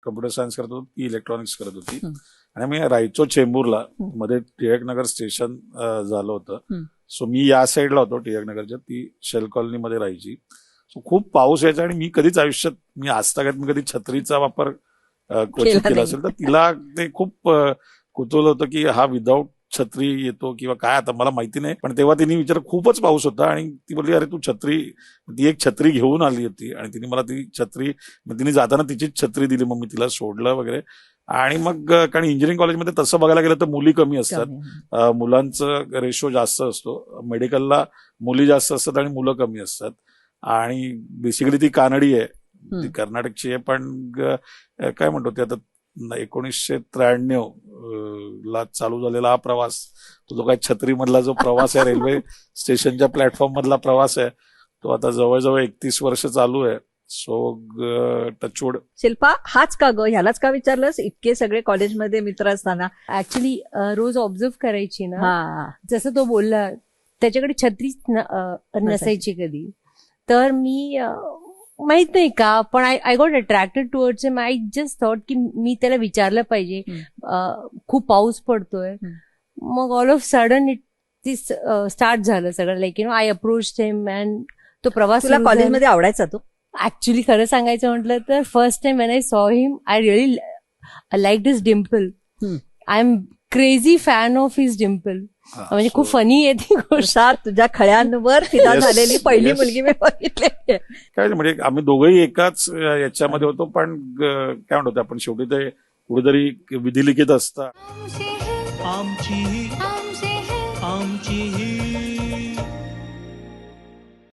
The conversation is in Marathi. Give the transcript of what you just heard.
कम्प्युटर सायन्स करत होतो, ती इलेक्ट्रॉनिक्स करत होती. आणि मी राहायचो चेंबूरला, मध्ये टिळक नगर स्टेशन झालं होतं. सो मी या साईडला होतो टिळक नगरच्या, ती शेल कॉलनीमध्ये राहायची. सो खूप पाऊस यायचा आणि मी कधीच आयुष्यात, मी आजतागत मी कधी छत्रीचा वापर क्वचित केला असेल, तर तिला ते खूप कुतूहल होतं की हा विदाऊट छत्री येतो किंवा काय, आता मला माहिती नाही. पण तेव्हा तिने विचार, खूपच पाऊस होता आणि ती बोलली अरे तू छत्री, ती एक छत्री घेऊन आली होती आणि तिने मला ती छत्री, तिने जाताना तिचीच छत्री दिली. मग मी तिला सोडलं वगैरे. आणि मग कारण इंजिनिअरिंग कॉलेजमध्ये तसं बघायला गेलं तर मुली कमी असतात, मुलांचं रेशो जास्त असतो. मेडिकलला मुली जास्त असतात आणि मुलं कमी असतात. आणि बेसिकली ती कानडी आहे, ती कर्नाटकची आहे. पण काय म्हणतो ते आता 1993 ला चालू झालेला हा प्रवास, तो काय छत्री मधला जो प्रवास आहे, रेल्वे स्टेशनच्या प्लॅटफॉर्म मधला प्रवास आहे, तो आता जवळजवळ 31 वर्ष चालू आहे. So Touchwood. शिल्पा, हाच का ग, ह्यालाच का विचारलंस? इतके सगळे कॉलेजमध्ये मित्र असताना. ऍक्च्युली रोज ऑब्झर्व करायची ना, हा, जसं तो बोलला त्याच्याकडे छत्रीच नसायची कधी. तर मी माहित नाही का, पण I got attracted towards him. I just thought की मी त्याला विचारलं पाहिजे, खूप पाऊस पडतोय. मग ऑल ऑफ सडन स्टार्ट झालं सगळं, like I approach him and तो प्रवास. तुला कॉलेजमध्ये आवडायचा तो? ऍक्च्युली खरं सांगायचं म्हटलं तर first time when I saw him, I really liked his dimple. I am crazy fan of his dimple. म्हणजे खूप फनी आहे ती गोष्ट. तुझ्या खळ्यांवर फिदा झालेली पहिली मुलगी मी बघितली. काय म्हणजे आम्ही दोघंही एकाच याच्यामध्ये होतो, पण काय म्हणतो आपण, शेवटी ते कुठेतरी विधिलिखित असतं. आमची